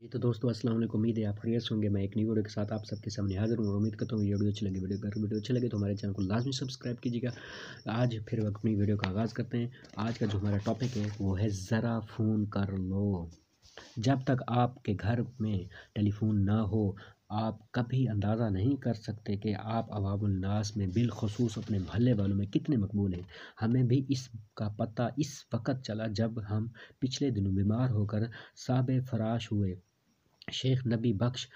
जी तो दोस्तों अस्सलाम वालेकुम। उम्मीद है आप खैरियत से होंगे। मैं एक नई वीडियो के साथ आप सबके सामने हाज़िर हूँ और उम्मीद करता हूँ वीडियो अच्छी लगी। वीडियो अच्छी लगे तो हमारे चैनल को लाज़मी सब्सक्राइब कीजिएगा। आज फिर अपनी वीडियो का आगाज़ करते हैं। आज का जो हमारा टॉपिक है वो है ज़रा फ़ोन कर लो। जब तक आपके घर में टेलीफोन ना हो आप कभी अंदाज़ा नहीं कर सकते कि आप अवामुल नास में बिलखसूस अपने मोहल्ले वालों में कितने मकबूल हैं। हमें भी इसका पता इस वक्त चला जब हम पिछले दिनों बीमार होकर साबे फराश हुए। शेख नबी बख्श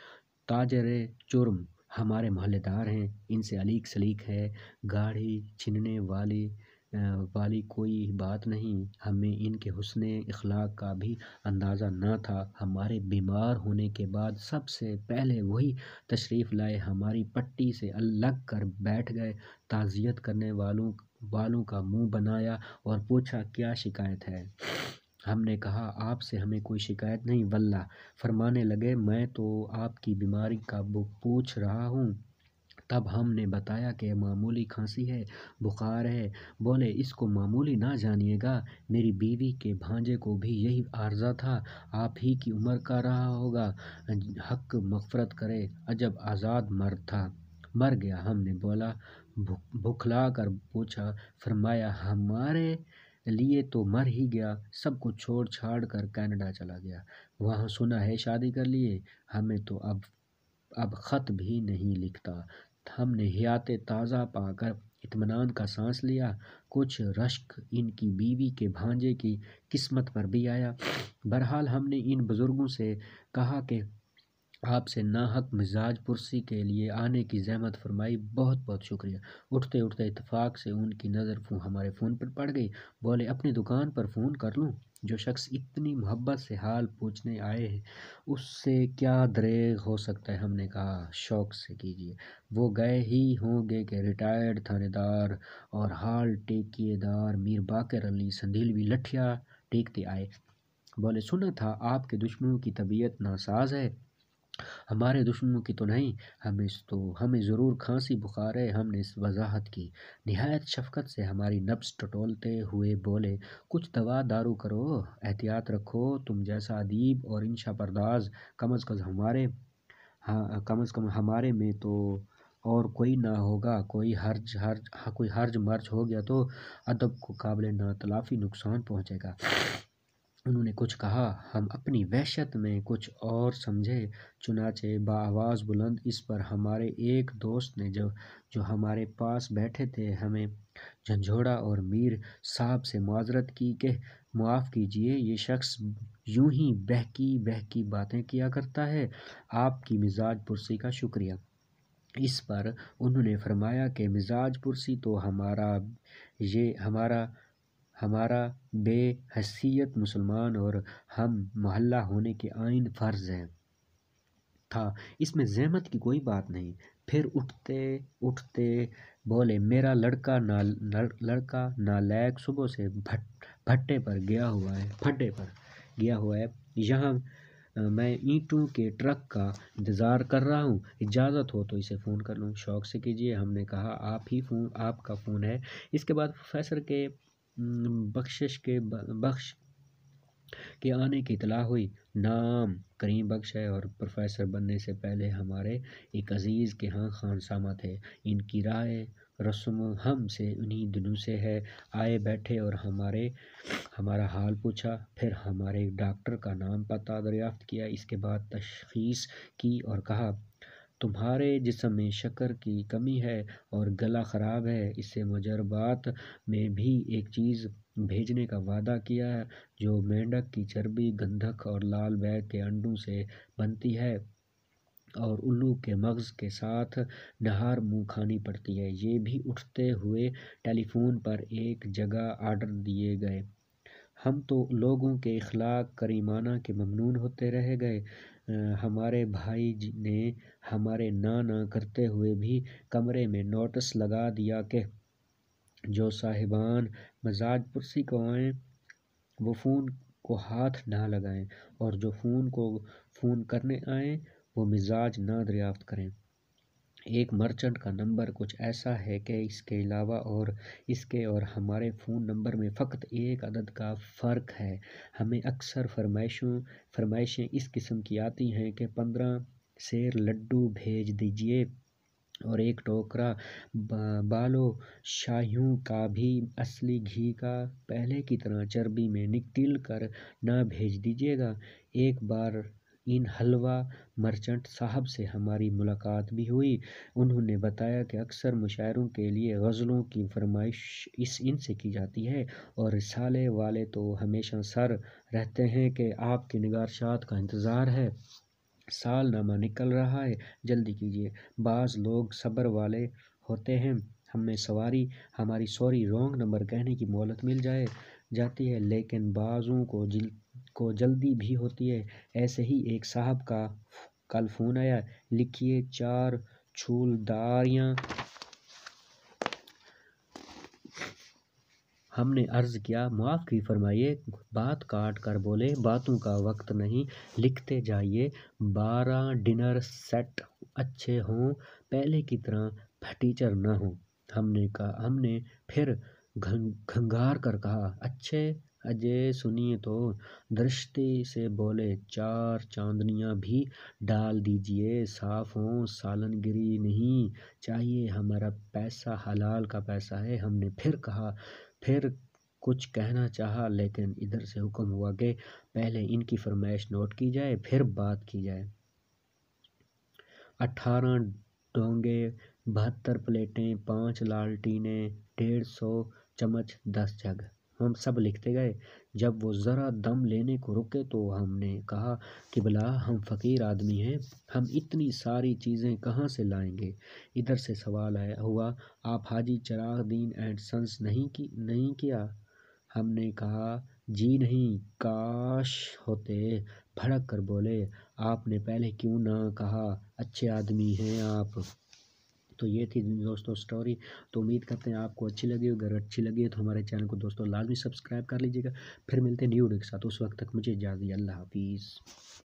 ताजर जुर्म हमारे मोहल्लेदार हैं। इनसे अलीक सलीक है, गाड़ी छीनने वाली कोई बात नहीं। हमें इनके हुस्न इखलाक का भी अंदाज़ा न था। हमारे बीमार होने के बाद सबसे पहले वही तशरीफ़ लाए, हमारी पट्टी से अलग कर बैठ गए। ताज़ियत करने वालों का मुंह बनाया और पूछा क्या शिकायत है। हमने कहा आपसे हमें कोई शिकायत नहीं वल्लाह। फरमाने लगे मैं तो आपकी बीमारी का पूछ रहा हूँ। तब हमने बताया कि मामूली खांसी है, बुखार है। बोले इसको मामूली ना जानिएगा, मेरी बीवी के भांजे को भी यही आर्जा था, आप ही की उम्र का रहा होगा, हक मगफरत करे, अजब आज़ाद मर्द था, मर गया। हमने बोला भुखला कर पूछा। फरमाया हमारे लिए तो मर ही गया, सब कुछ छोड़ छाड़ कर कनाडा चला गया, वहाँ सुना है शादी कर लिए। हमें तो अब ख़त भी नहीं लिखता। हमने हयाते ताज़ा पाकर इत्मीनान का सांस लिया। कुछ रश्क इनकी बीवी के भांजे की किस्मत पर भी आया। बहरहाल हमने इन बुज़ुर्गों से कहा कि आपसे नाहक मिजाज पुरसी के लिए आने की ज़हमत फरमाई, बहुत बहुत शुक्रिया। उठते उठते इत्तेफाक से उनकी नज़र हमारे फ़ोन पर पड़ गई। बोले अपनी दुकान पर फ़ोन कर लूँ। जो शख्स इतनी मोहब्बत से हाल पूछने आए हैं उससे क्या दरेग हो सकता है। हमने कहा शौक़ से कीजिए, वो गए ही होंगे कि रिटायर्ड थानेदार और हाल टेकेदार मीर बाकर अली संधीलवी लठिया टेकते आए। बोले सुना था आपके दुश्मनों की तबीयत नासाज है। हमारे दुश्मनों की तो नहीं, हमें ज़रूर खांसी बुखार है। हमने इस वजाहत की। निहायत शफ़क़त से हमारी नब्ज़ टटोलते हुए बोले कुछ दवा दारू करो, एहतियात रखो। तुम जैसा अदीब और इंशा परदाज़ कम अज़ कम हमारे में तो और कोई ना होगा। कोई हर्ज मर्ज हो गया तो अदब को काबिल ना तलाफ़ी नुकसान पहुँचेगा। उन्होंने कुछ कहा, हम अपनी वहशत में कुछ और समझे। चुनाचे बाआवाज़ बुलंद। इस पर हमारे एक दोस्त ने जो हमारे पास बैठे थे हमें झंझोड़ा और मीर साहब से माजरत की कि माफ़ कीजिए, ये शख्स यूं ही बहकी बहकी बातें किया करता है, आपकी मिजाज पुरसी का शुक्रिया। इस पर उन्होंने फरमाया कि मिजाज पुरसी तो हमारा बेहैसियत मुसलमान और हम मोहल्ला होने के आइन फ़र्ज़ है था, इसमें ज़हमत की कोई बात नहीं। फिर उठते उठते बोले मेरा लड़का नालायक सुबह से भट्टे पर गया हुआ है। यहाँ मैं ईंटों के ट्रक का इंतज़ार कर रहा हूँ, इजाज़त हो तो इसे फ़ोन कर लूँ। शौक़ से कीजिए। हमने कहा आपका फ़ोन है। इसके बाद प्रोफेसर के बख्श के आने की इतला हुई। नाम करीम बख्श है और प्रोफेसर बनने से पहले हमारे एक अज़ीज़ के यहाँ खानसामा थे। इनकी राय रस्म हम से उन्हीं दिनों से है। आए बैठे और हमारा हाल पूछा, फिर हमारे डॉक्टर का नाम पता दरियाफ़्त किया। इसके बाद तशख़ीस की और कहा तुम्हारे जिस्म में शक्कर की कमी है और गला ख़राब है। इससे मुजरबात में भी एक चीज़ भेजने का वादा किया है जो मेंढक की चर्बी, गंधक और लाल बैग के अंडों से बनती है और उल्लू के मग़ज़ के साथ नहार मुँह खानी पड़ती है। ये भी उठते हुए टेलीफोन पर एक जगह आर्डर दिए गए। हम तो लोगों के इखलाक करीमाना के ममनून होते रह गए। हमारे भाई ने हमारे ना करते हुए भी कमरे में नोटिस लगा दिया कि जो साहिबान मिजाज पुरसी को आएँ वो फ़ोन को हाथ ना लगाएं और जो फ़ोन करने आएँ वो मिजाज ना दरियाफ़्त करें। ایک مرچنٹ کا نمبر کچھ ایسا ہے کہ اس کے علاوہ اس کے اور ہمارے فون نمبر میں فقط ایک عدد کا فرق ہے۔ ہمیں اکثر فرمائشیں اس قسم کی آتی ہیں کہ 15 سیر لڈو بھیج دیجئے اور ایک ٹوکرا بالو شاہیوں کا بھی اصلی گھی کا پہلے کی طرح چربی میں نکل کر نہ بھیج دیجیے گا۔ ایک بار ان حلوہ مرچنٹ صاحب سے ہماری ملاقات بھی ہوئی۔ انہوں نے بتایا کہ اکثر مشاعروں کے لیے غزلوں کی فرمائش ان سے کی جاتی ہے اور رسالے والے تو ہمیشہ سر رہتے ہیں کہ آپ کی نگارشات کا انتظار ہے، سال نامہ نکل رہا ہے، جلدی کیجیے۔ بعض لوگ صبر والے ہوتے ہیں، ہماری سوری رونگ نمبر کہنے کی مہلت مل جاتی ہے، لیکن بعضوں کو جلدی بھی ہوتی ہے۔ ایسے ہی ایک صاحب کا کل فون آیا، لکھیے 4 چھولداریاں۔ ہم نے عرض کیا معاف فرمائیے، بات کاٹ کر بولے باتوں کا وقت نہیں، لکھتے جائیے 12 ڈنر سیٹ اچھے ہوں، پہلے کی طرح پھٹیچر نہ ہوں۔ ہم نے پھر گھنگھار کر کہا اچھے اجے سنیے تو، درشتی سے بولے 4 چاندنیاں بھی ڈال دیجیے، صاف ہوں، سالن گری نہیں چاہیے، ہمارا پیسہ حلال کا پیسہ ہے۔ ہم نے پھر کچھ کہنا چاہا، لیکن ادھر سے حکم ہوا کہ پہلے ان کی فرمائش نوٹ کی جائے پھر بات کی جائے۔ 18 ڈونگے، 72 پلیٹیں، 5 لالٹینیں، 150 چمچ، 10 جگ۔ ہم سب لکھتے گئے۔ جب وہ ذرا دم لینے کو رکے تو ہم نے کہا قبلہ ہم فقیر آدمی ہیں، ہم اتنی ساری چیزیں کہاں سے لائیں گے؟ ادھر سے سوال ہوا آپ حاجی چراغ دین اینڈ سنس نہیں کیا؟ ہم نے کہا جی نہیں، کاش ہوتے۔ بھڑک کر بولے آپ نے پہلے کیوں نہ کہا، اچھے آدمی ہیں آپ۔ تو یہ تھی دوستوں سٹوری، تو امید کرتے ہیں آپ کو اچھی لگی، اگر اچھی لگی ہے تو ہمارے چینل کو دوستوں لازمی سبسکرائب کر لیجیے گا۔ پھر ملتے ہیں نیو ویڈیو کے ساتھ، اس وقت تک مجھے اجازت دیجیے، اللہ حافظ۔